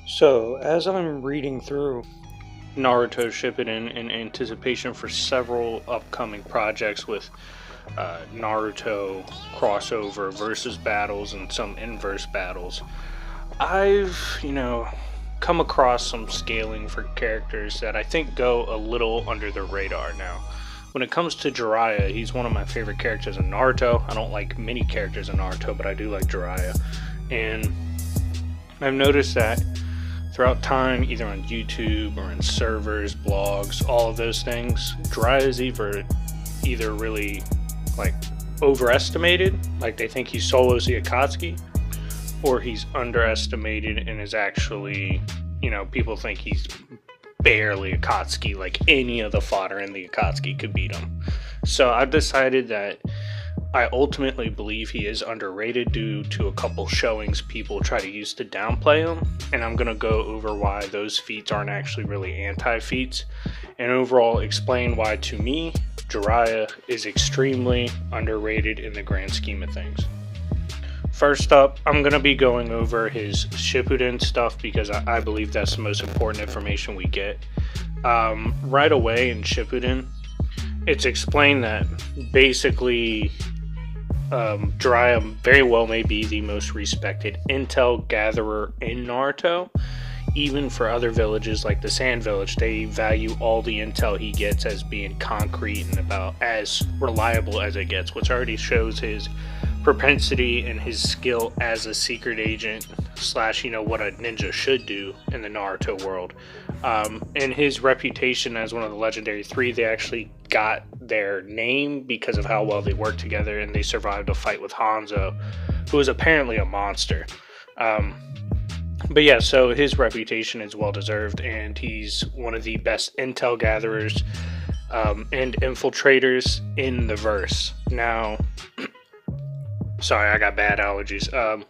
So, as I'm reading through Naruto Shippuden in anticipation for several upcoming projects with Naruto crossover versus battles and some inverse battles, I've come across some scaling for characters that I think go a little under the radar now. When it comes to Jiraiya, he's one of my favorite characters in Naruto. I don't like many characters in Naruto, but I do like Jiraiya. And I've noticed that throughout time, either on YouTube or in servers, blogs, all of those things, Jiraiya is either really like overestimated, like they think he solos the Akatsuki, or he's underestimated and is actually, people think he's barely Akatsuki, like any of the fodder in the Akatsuki could beat him. So I've decided that I ultimately believe he is underrated due to a couple showings people try to use to downplay him, and I'm going to go over why those feats aren't actually really anti-feats, and overall explain why, to me, Jiraiya is extremely underrated in the grand scheme of things. First up, I'm going to be going over his Shippuden stuff because I believe that's the most important information we get. Right away in Shippuden, it's explained that basically Jiraiya very well may be the most respected intel gatherer in Naruto. Even for other villages like the Sand Village, they value all the intel he gets as being concrete and about as reliable as it gets, which already shows his propensity and his skill as a secret agent slash what a ninja should do in the Naruto world. And his reputation as one of the legendary three, they actually got their name because of how well they worked together, and they survived a fight with Hanzo, who was apparently a monster. But yeah, so his reputation is well deserved, and he's one of the best intel gatherers and infiltrators in the verse. Now, sorry, I got bad allergies.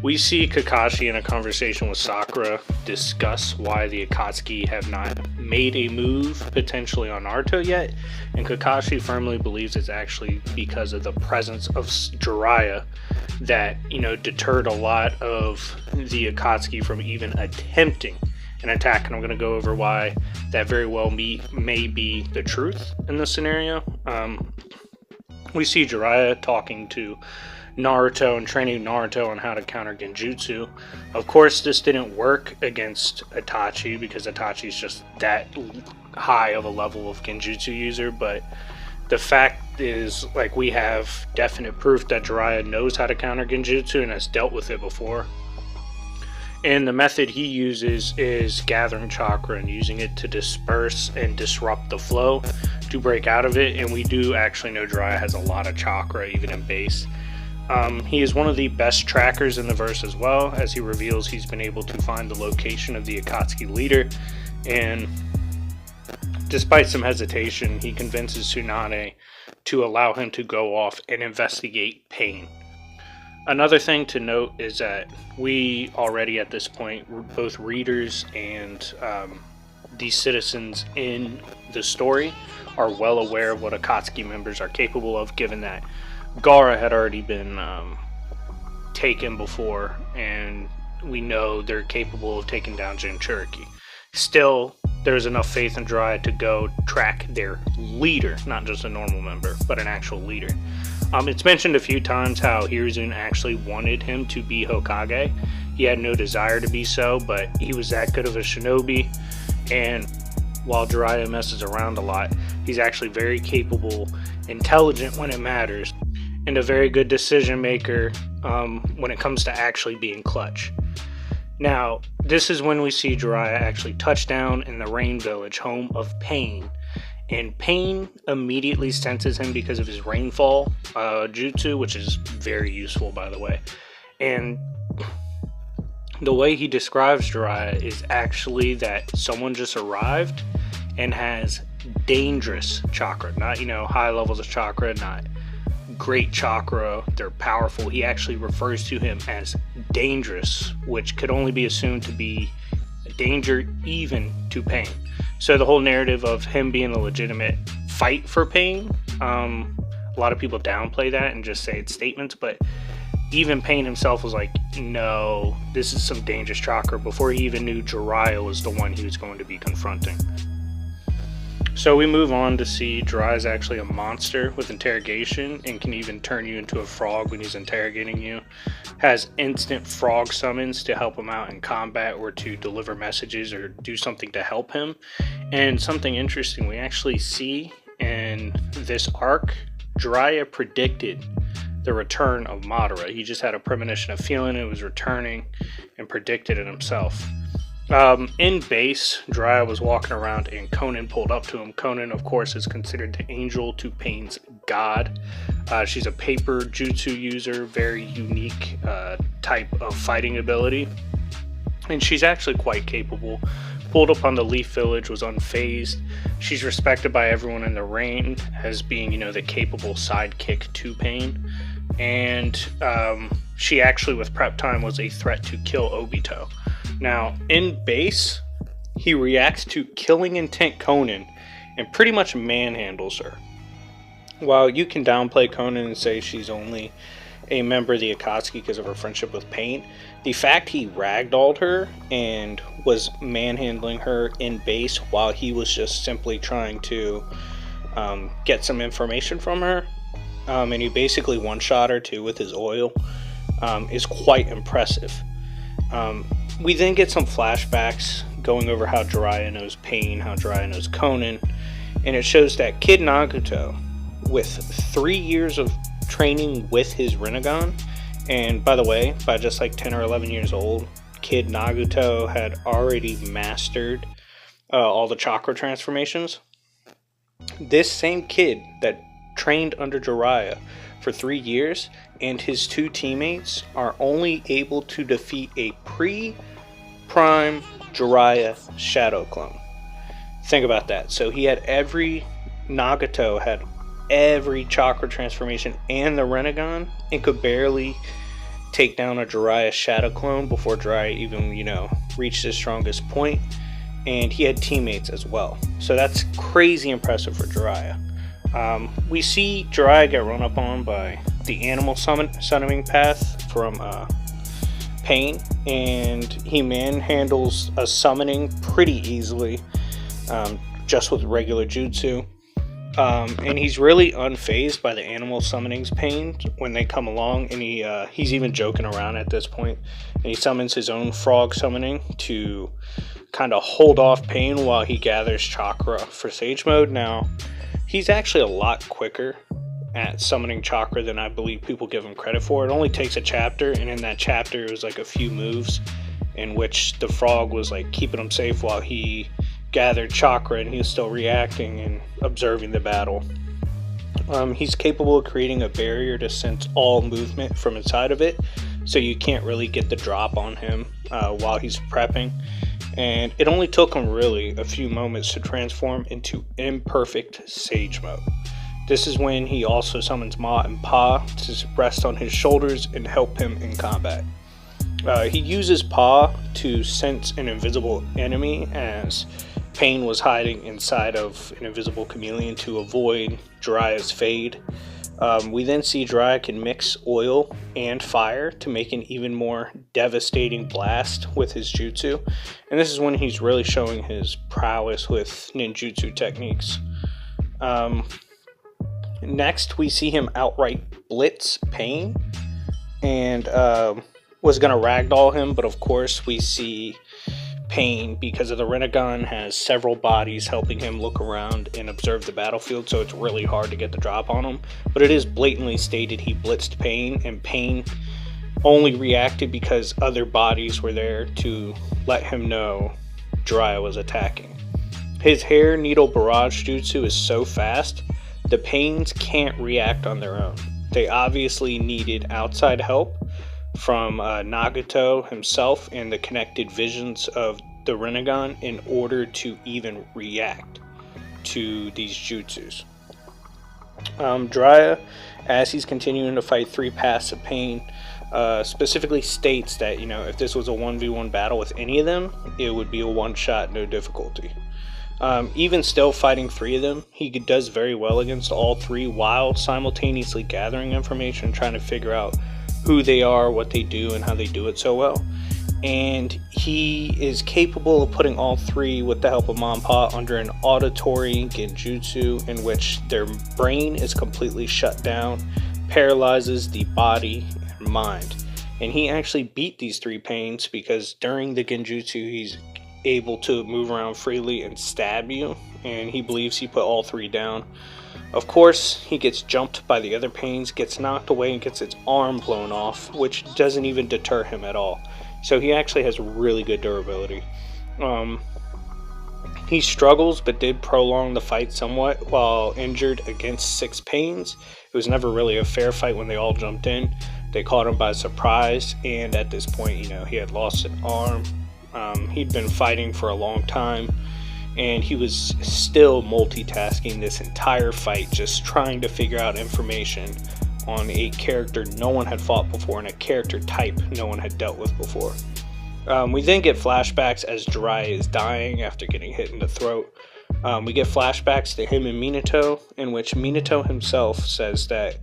We see Kakashi in a conversation with Sakura discuss why the Akatsuki have not made a move potentially on Naruto yet, and Kakashi firmly believes it's actually because of the presence of Jiraiya that, deterred a lot of the Akatsuki from even attempting an attack, and I'm going to go over why that very well may be the truth in this scenario. We see Jiraiya talking to Naruto and training Naruto on how to counter Genjutsu. Of course, this didn't work against Itachi because Itachi's just that high of a level of Genjutsu user, but the fact is, we have definite proof that Jiraiya knows how to counter Genjutsu and has dealt with it before. And the method he uses is gathering chakra and using it to disperse and disrupt the flow to break out of it, and we do actually know Jiraiya has a lot of chakra, even in base. He is one of the best trackers in the verse as well, as he reveals he's been able to find the location of the Akatsuki leader, and despite some hesitation, he convinces Tsunade to allow him to go off and investigate Pain. Another thing to note is that we already at this point, both readers and the citizens in the story, are well aware of what Akatsuki members are capable of, given that Gaara had already been taken before, and we know they're capable of taking down Jinchuriki. Still, there's enough faith in Jiraiya to go track their leader, not just a normal member, but an actual leader. It's mentioned a few times how Hiruzen actually wanted him to be Hokage. He had no desire to be so, but he was that good of a shinobi, and while Jiraiya messes around a lot, he's actually very capable, intelligent when it matters, and a very good decision maker when it comes to actually being clutch. Now, this is when we see Jiraiya actually touch down in the Rain Village, home of Pain. And Pain immediately senses him because of his Rainfall jutsu, which is very useful, by the way. And the way he describes Jiraiya is actually that someone just arrived and has dangerous chakra. Not, high levels of chakra, not great chakra, they're powerful. He actually refers to him as dangerous, which could only be assumed to be a danger even to Pain. So the whole narrative of him being a legitimate fight for Pain, a lot of people downplay that and just say it's statements, but even Pain himself was like, no, this is some dangerous chakra, before he even knew Jiraiya was the one he was going to be confronting. So we move on to see Jiraiya is actually a monster with interrogation and can even turn you into a frog when he's interrogating you. Has instant frog summons to help him out in combat or to deliver messages or do something to help him. And something interesting we actually see in this arc, Jiraiya predicted the return of Madara. He just had a premonition of feeling it was returning and predicted it himself. In base, Jiraiya was walking around and Conan pulled up to him. Conan, of course, is considered the angel to Pain's god. She's a paper jutsu user, very unique type of fighting ability. And she's actually quite capable. Pulled up on the Leaf Village, was unfazed. She's respected by everyone in the reign as being, the capable sidekick to Pain. And she actually, with prep time, was a threat to kill Obito. Now, in base, he reacts to killing intent Conan and pretty much manhandles her. While you can downplay Conan and say she's only a member of the Akatsuki because of her friendship with Pain, the fact he ragdolled her and was manhandling her in base while he was just simply trying to get some information from her, and he basically one-shot her too with his oil, is quite impressive. We then get some flashbacks going over how Jiraiya knows Pain, how Jiraiya knows Conan, and it shows that Kid Nagato, with 3 years of training with his Rinnegan, and by the way, by just like 10 or 11 years old, Kid Nagato had already mastered all the chakra transformations. This same kid that trained under Jiraiya for 3 years and his two teammates are only able to defeat a pre-prime Jiraiya shadow clone. Think about that. So he had Nagato had every chakra transformation and the Rinnegan and could barely take down a Jiraiya shadow clone before Jiraiya even, reached his strongest point. And he had teammates as well. So that's crazy impressive for Jiraiya. We see Jiraiya get run up on by the animal summoning path from Pain, and he manhandles a summoning pretty easily, just with regular jutsu. And he's really unfazed by the animal summoning's pain when they come along, and he's even joking around at this point, and he summons his own frog summoning to kind of hold off Pain while he gathers chakra for Sage Mode. Now, he's actually a lot quicker at summoning chakra than I believe people give him credit for. It only takes a chapter, and in that chapter it was like a few moves in which the frog was like keeping him safe while he gathered chakra, and he was still reacting and observing the battle. He's capable of creating a barrier to sense all movement from inside of it, so you can't really get the drop on him while he's prepping. And it only took him really a few moments to transform into imperfect Sage Mode. This is when he also summons Ma and Pa to rest on his shoulders and help him in combat. He uses Pa to sense an invisible enemy, as Pain was hiding inside of an invisible chameleon to avoid Jiraiya's fade. We then see Jiraiya can mix oil and fire to make an even more devastating blast with his jutsu. And this is when he's really showing his prowess with ninjutsu techniques. Next, we see him outright blitz Pain and was going to ragdoll him, but of course we see Pain, because of the Rinnegan, has several bodies helping him look around and observe the battlefield, so it's really hard to get the drop on him. But it is blatantly stated he blitzed Pain, and Pain only reacted because other bodies were there to let him know Jiraiya was attacking. His hair needle barrage jutsu is so fast, the Pains can't react on their own. They obviously needed outside help from Nagato himself and the connected visions of the Rinnegan in order to even react to these jutsus. Jiraiya, as he's continuing to fight 3 paths of Pain, specifically states that, if this was a 1v1 battle with any of them, it would be a one-shot, no difficulty. Even still fighting 3 of them, he does very well against all 3 while simultaneously gathering information and trying to figure out who they are, what they do, and how they do it so well. And he is capable of putting all three, with the help of Manpa, under an auditory genjutsu in which their brain is completely shut down, paralyzes the body and mind. And he actually beat these three pains because during the genjutsu he's able to move around freely and stab you, and he believes he put all three down. Of course, he gets jumped by the other pains, gets knocked away, and gets its arm blown off, which doesn't even deter him at all. So he actually has really good durability. He struggles, but did prolong the fight somewhat while injured against 6 pains. It was never really a fair fight when they all jumped in. They caught him by surprise, and at this point, he had lost an arm. He'd been fighting for a long time, and he was still multitasking this entire fight, just trying to figure out information on a character no one had fought before and a character type no one had dealt with before. We then get flashbacks as Jiraiya is dying after getting hit in the throat. We get flashbacks to him and Minato, in which Minato himself says that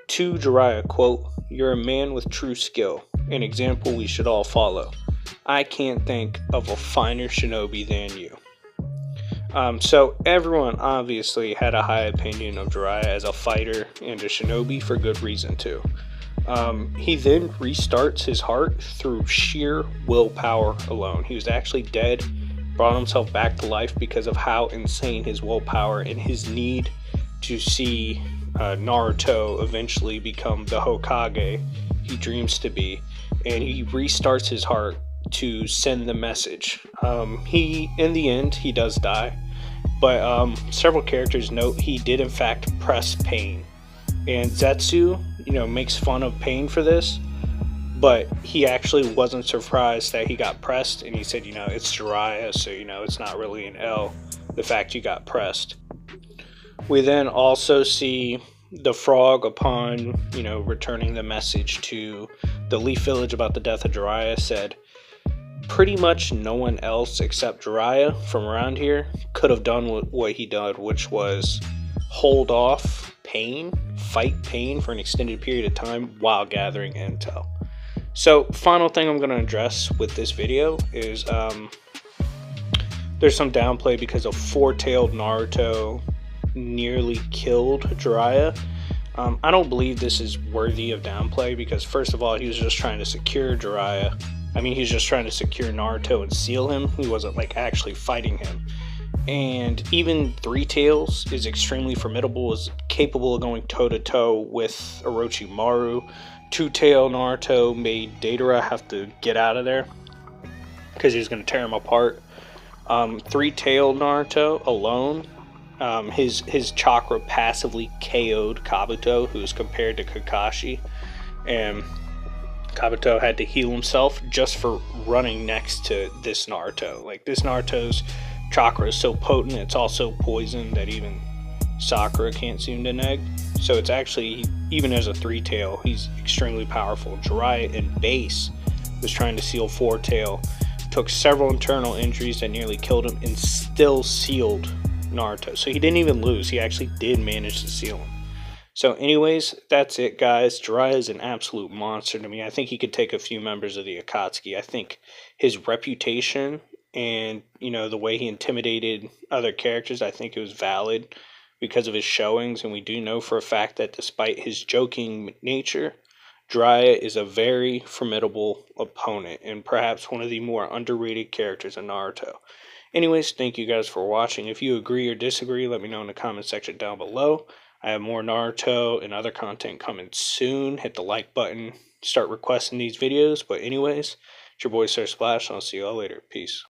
to Jiraiya, quote, "You're a man with true skill, an example we should all follow. I can't think of a finer shinobi than you." So everyone obviously had a high opinion of Jiraiya as a fighter and a shinobi for good reason too. He then restarts his heart through sheer willpower alone. He was actually dead, brought himself back to life because of how insane his willpower and his need to see Naruto eventually become the Hokage he dreams to be. And he restarts his heart to send the message. In the end, he does die, but several characters note he did in fact press Pain, and Zetsu, makes fun of Pain for this, but he actually wasn't surprised that he got pressed, and he said, it's Jiraiya, so it's not really an L, the fact you got pressed. We then also see the frog, upon returning the message to the Leaf Village about the death of Jiraiya, said, "Pretty much no one else except Jiraiya from around here could have done what he did, which was hold off Pain, fight Pain for an extended period of time while gathering intel." So, final thing I'm going to address with this video is there's some downplay because of four-tailed Naruto nearly killed Jiraiya. I don't believe this is worthy of downplay because, first of all, he was just trying to secure Jiraiya. He was just trying to secure Naruto and seal him. He wasn't actually fighting him. And even Three Tails is extremely formidable, is capable of going toe-to-toe with Orochimaru. Two-Tail Naruto made Deidara have to get out of there because he was going to tear him apart. Three-Tailed Naruto alone, his chakra passively KO'd Kabuto, who was compared to Kakashi, and Kabuto had to heal himself just for running next to this Naruto. This Naruto's chakra is so potent, it's also poison that even Sakura can't seem to neg. So it's actually, even as a three-tail, he's extremely powerful. Jiraiya in base was trying to seal four-tail, took several internal injuries that nearly killed him, and still sealed Naruto. So he didn't even lose, he actually did manage to seal him. So anyways, that's it, guys. Jiraiya is an absolute monster to me. I think he could take a few members of the Akatsuki. I think his reputation and, the way he intimidated other characters, I think it was valid because of his showings. And we do know for a fact that despite his joking nature, Jiraiya is a very formidable opponent and perhaps one of the more underrated characters in Naruto. Anyways, thank you guys for watching. If you agree or disagree, let me know in the comment section down below. I have more Naruto and other content coming soon. Hit the like button. Start requesting these videos. But anyways, it's your boy Sir Splash, and I'll see you all later. Peace.